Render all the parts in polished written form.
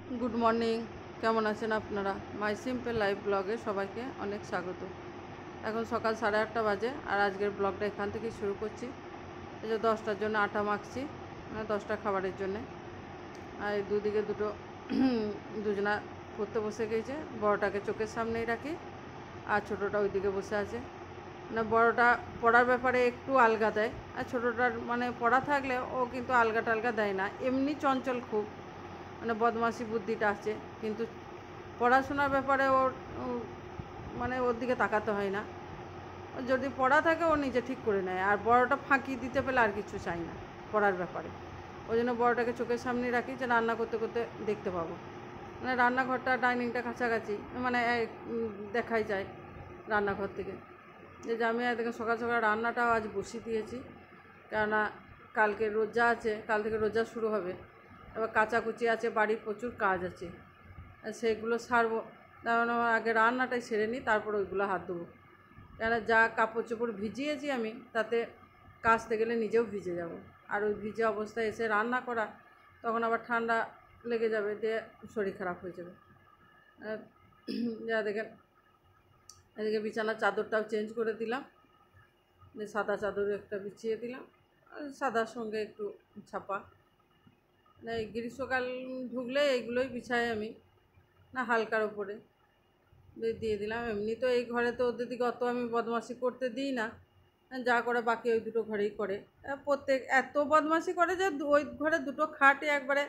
Good morning, কেমন আছেন আপনারা? মাই সিম্পল লাইফ ব্লগে সবাইকে অনেক স্বাগত। এখন সকাল 8:30 বাজে আর আজকের ব্লগটা এখান থেকেই শুরু করছি। এই যে 10টার জন্য আটা মাখছি, মানে 10টা খাবারের জন্যে। আর এই দুদিকে দুজনা পড়তে বসে গিয়েছে। বড়টাকে চোখের সামনেই রাখি আর ছোটোটা ওইদিকে বসে আছে। মানে বড়টা পড়ার ব্যাপারে একটু আলগা দেয়, আর ছোটোটার মানে পড়া থাকলে ও কিন্তু আলগা টালগা দেয় না। এমনি চঞ্চল খুব, মানে বদমাশি বুদ্ধিটা আছে, কিন্তু পড়াশোনার ব্যাপারে ওর মানে ওর দিকে তাকাতে হয় না। যদি পড়া থাকে ও নিজে ঠিক করে নেয়, আর বড়টা ফাঁকি দিতে পেলে আর কিছু চাই না পড়ার ব্যাপারে। ওই জন্য বড়টাকে চোখের সামনে রাখি যে রান্না করতে করতে দেখতে পাবো। মানে রান্নাঘরটা ডাইনিংটা কাছাকাছি, মানে দেখাই যায় রান্নাঘর থেকে। যে আমি দেখে সকাল সকাল রান্নাটাও আজ বসিয়ে দিয়েছি, কেননা কালকে রোজা আছে, কাল থেকে রোজা শুরু হবে। এবার কাচাকুচি আছে, বাড়ির প্রচুর কাজ আছে, সেইগুলো সারবো। কারণ আগে রান্নাটাই সেরে নিই, তারপর ওইগুলো হাত দেবো। কেন যা কাপড় চোপড় ভিজিয়েছি আমি, তাতে কাচতে গেলে নিজেও ভিজে যাব। আর ওই ভিজে অবস্থায় এসে রান্না করা, তখন আবার ঠান্ডা লেগে যাবে, দিয়ে শরীর খারাপ হয়ে যাবে। যা দেখেন, এদিকে বিছানার চাদরটাও চেঞ্জ করে দিলাম, সাদা চাদর একটা বিছিয়ে দিলাম, সাদার সঙ্গে একটু ছাপা। এই গ্রীষ্মকাল ঢুকলে এইগুলোই বিছাই আমি, না হালকার ওপরে দিয়ে দিলাম। এমনি তো এই ঘরে তো ওদের দিকে অত আমি বদমাশি করতে দিই না, যা করে বাকি ওই দুটো ঘরেই করে। প্রত্যেক এত বদমাশি করে যে ওই ঘরে দুটো খাটে একবারে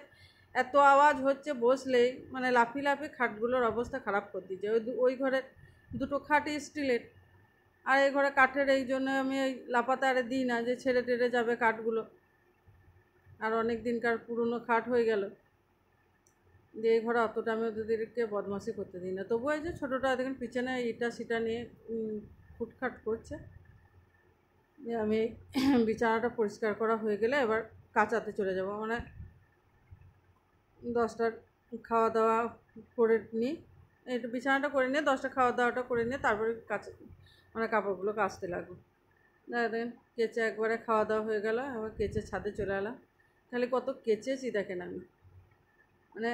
এত আওয়াজ হচ্ছে, বসলেই মানে লাফি লাফি খাটগুলোর অবস্থা খারাপ করে দিয়েছে। ওই ঘরে দুটো খাটই স্টিলের, আর এই ঘরে কাঠের। এই জন্য আমি এই লাফাতে আরে দিই না, যে ছেড়ে টেড়ে যাবে কাঠগুলো, আর অনেক দিনকার পুরনো খাট হয়ে গেল। দিয়ে এই ঘরে অতটা আমি ওদেরকে বদমাশি করতে দিই না। তবুও এই যে ছোটোটা দেখেন পিছনে ইটা সিটা নিয়ে ফুটখাট করছে। আমি বিছানাটা পরিষ্কার করা হয়ে গেলে এবার কাচাতে চলে যাব। মানে 10টার খাওয়া দাওয়া করে নিই, একটু বিছানাটা করে নিয়ে 10টা খাওয়া দাওয়াটা করে নিয়ে তারপরে মানে কাপড়গুলো কাচতে লাগবো। দেখেন কেচে একবারে খাওয়া দাওয়া হয়ে গেল, এবার কেচে ছাদে চলে এলাম। খালি কত কেচেছি দেখেন আমি, মানে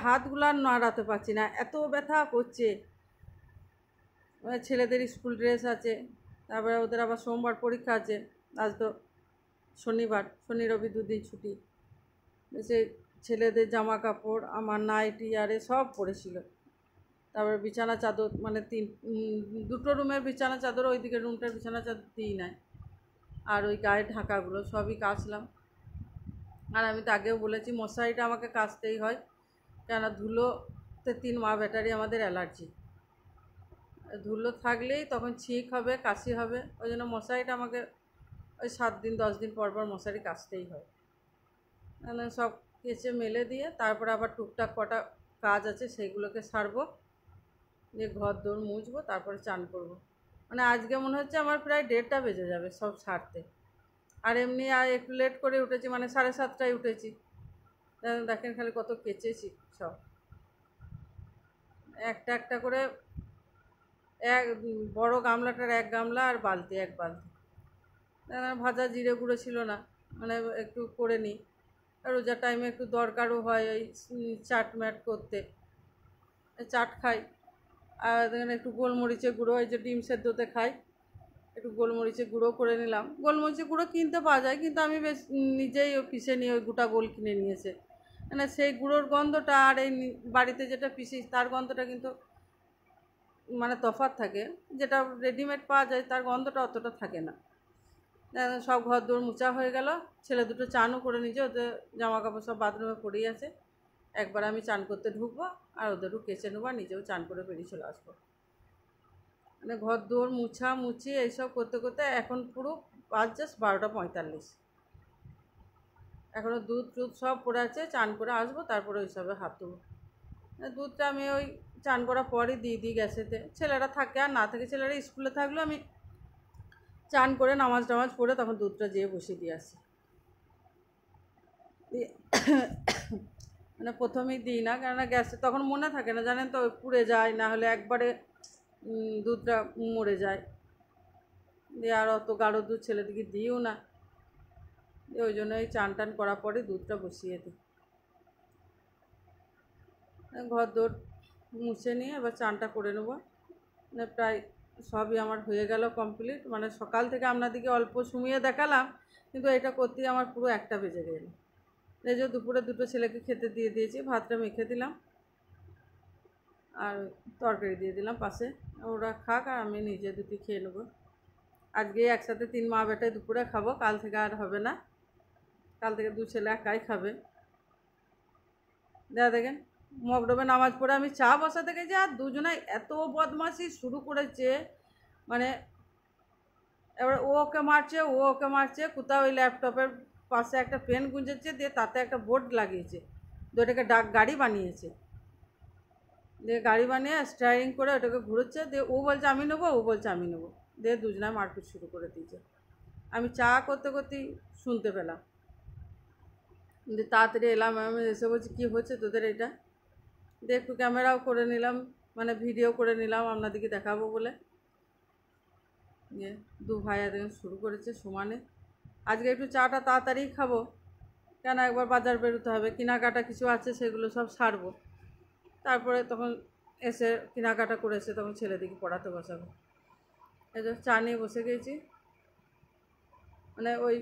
হাতগুলো আর নাড়াতে পারছি না, এত ব্যথা করছে। ছেলেদের স্কুল ড্রেস আছে, তারপরে ওদের আবার সোমবার পরীক্ষা আছে। আজ তো শনিবার, শনি রবি দুদিন ছুটি। সে ছেলেদের জামা কাপড়, আমার নাইটি আরে সব পড়েছিল। তারপরে বিছানা চাদর, মানে দুটো রুমের বিছানা চাদর, ওই দিকের রুমটার বিছানা চাদর দিই নাই, আর ওই গায়ের ঢাকাগুলো সবই কাচলাম। আর আমি তো আগেও বলেছি মশারিটা আমাকে কাচতেই হয়, কেননা ধুলোতে 3 মা ব্যাটারি আমাদের অ্যালার্জি। ধুলো থাকলেই তখন ছিঁক হবে, কাশি হবে। ওই জন্য মশারিটা আমাকে ওই 7 দিন 10 দিন পর পর মশারি কাচতেই হয়। মানে সব কেচে মেলে দিয়ে তারপর আবার টুকটাক কটা কাজ আছে সেইগুলোকে সারবো, দিয়ে ঘর দোর মুছবো, তারপরে চান করব। মানে আজকে মনে হচ্ছে আমার প্রায় 1:30টা বেজে যাবে সব সারতে। আর এমনি আর একটু লেট করে উঠেছি, মানে 7:30টায় উঠেছি। দেখেন খালি কত কেচেছি সব, একটা একটা করে। বড় গামলাটার 1 গামলা, আর বালতি 1 বালতি। ভাজা জিরে গুঁড়ো ছিল না, মানে একটু করে নিই। আর রোজার টাইমে একটু দরকারও হয় এই চাট ম্যাট করতে, চাট খাই। আর দেখেন একটু গোলমরিচের গুঁড়ো, এই যে ডিম সেদ্ধতে খাই, একটু গোলমরিচের গুঁড়ো করে নিলাম। গোলমরিচের গুঁড়ো কিনতে পাওয়া যায়, কিন্তু আমি বেশ নিজেই পিষে নিয়ে ওই গোটা গোল কিনে নিয়েছে। মানে সেই গুঁড়োর গন্ধটা আর এই বাড়িতে যেটা পিসি তার গন্ধটা কিন্তু মানে তফাৎ থাকে। যেটা রেডিমেড পাওয়া যায় তার গন্ধটা অতটা থাকে না। সব ঘর দৌড় মোছা হয়ে গেল, ছেলে দুটো চানও করে নিয়েছে, ওদের জামা কাপড় সব বাথরুমে পড়েই আছে। একবার আমি চান করতে ঢুকবো, আর ওদেরও কেচে নেবো, আর নিজেও চান করে বেরিয়ে চলে আসবো। মানে ঘর দৌড় মুছি এইসব করতে করতে এখন পুরো বাজ জাস্ট 12টা 45। এখনও দুধ টুধ সব পড়ে আছে, চান করে আসবো তারপরে ওই সবে হাত দেবো। দুধটা আমি ওই চান করার পরই দিয়ে দিই গ্যাসেতে। ছেলেরা থাকে আর না থাকে, ছেলেরা স্কুলে থাকলেও আমি চান করে নামাজ টামাজ পড়ে তখন দুধটা যেয়ে বসিয়ে দিয়ে আসি। মানে প্রথমেই দিই না, কেননা গ্যাসে তখন মনে থাকে না, জানেন তো, পুড়ে যায়, না হলে একবারে দুধটা মরে যায়। দিয়ে আর অত গাঢ় দুধ ছেলেদিকে দিও না, ওই জন্য এই চান টান করার পরে দুধটা বসিয়ে দিই। ঘর দোর মুছে নিয়ে এবার চানটা করে নেবো। মানে প্রায় সবই আমার হয়ে গেল কমপ্লিট। মানে সকাল থেকে আপনাদেরকে অল্প সময়ে দেখালাম, কিন্তু এটা করতেই আমার পুরো 1টা বেজে গেল। এই যে দুপুরে দুটো ছেলেকে খেতে দিয়ে দিয়েছি, ভাতটা মেখে দিলাম আর তরকারি দিয়ে দিলাম পাশে, ওরা খাক আর আমি নিজে দুটি খেয়ে নেবো। আজকে একসাথে 3 মা বেটায় দুপুরে খাবো, কাল থেকে আর হবে না। কাল থেকে 2 ছেলে একাই খাবে। দেখেন মগডবে নামাজ পড়ে আমি চা বসাতে গেছি আর দুজনাই এত বদমাশি শুরু করেছে। মানে এবার ও ওকে মারছে, ও ওকে মারছে। কোথাও ওই ল্যাপটপের পাশে একটা পেন গুঁজেছে, দিয়ে তাতে একটা বোর্ড লাগিয়েছে, দিয়ে ওটাকে গাড়ি বানিয়েছে। দিয়ে গাড়ি বানিয়ে স্টারিং করে ওটাকে ঘুরোচ্ছে, দিয়ে ও বলছে আমি নেবো, ও বলছে আমি নেবো, দিয়ে দুজনায় মারপিট শুরু করে দিয়েছে। আমি চা করতে করতেই শুনতে পেলাম। দিয়ে তাড়াতাড়ি এলাম, আমি এসে বলছি কী হচ্ছে তোদের এটা। দিয়ে একটু ক্যামেরাও করে নিলাম, মানে ভিডিও করে নিলাম আপনাদেরকে দেখাবো বলে। দিয়ে 2 ভাইয়া দেখুন শুরু করেছে সমানে। আজকে একটু চাটা তাড়াতাড়ি খাবো, কেন একবার বাজার বেরোতে হবে, কেনাকাটা কিছু আছে সেগুলো সব সারবো। তারপরে তখন এসে কেনাকাটা করে এসে তখন ছেলেদিকে পড়াতে বসাবো। এই যে চা নিয়ে বসে গেছি। মানে ওই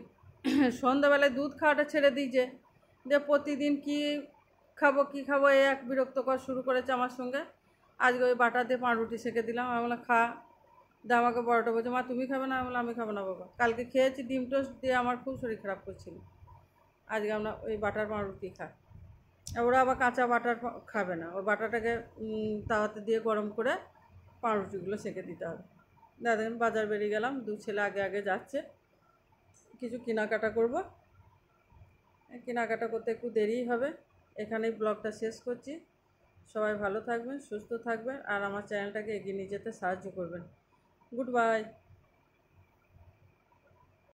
সন্ধ্যাবেলায় দুধ খাওয়াটা ছেড়ে দিয়েছে, যে প্রতিদিন কি খাবো এই এক বিরক্তকর শুরু করেছে আমার সঙ্গে। আজকে ওই বাটা দিয়ে পাউরুটি সেঁকে দিলাম, আমি বললাম খা। দিয়ে আমাকে বড়টা বলছে মা তুমি খাবে না, আমি বললাম আমি খাবো না বাবা, কালকে খেয়েছি ডিম টোস্ট দিয়ে, আমার খুব শরীর খারাপ করছিল। আজকে আমরা ওই বাটার পাউরুটি খাই। ওরা আবার কাঁচা বাটার খাবে না, ওই বাটাটাকে তাওয়াতে দিয়ে গরম করে পাউরুটিগুলো সেঁকে দিতে হবে। দেখেন বাজার বেরিয়ে গেলাম, 2 ছেলে আগে আগে যাচ্ছে, কিছু কেনাকাটা করব। কেনাকাটা করতে একটু দেরিই হবে। এখানেই ব্লগটা শেষ করছি। সবাই ভালো থাকবেন, সুস্থ থাকবেন আর আমার চ্যানেলটাকে এগিয়ে নিয়ে যেতে সাহায্য করবেন। Good bye.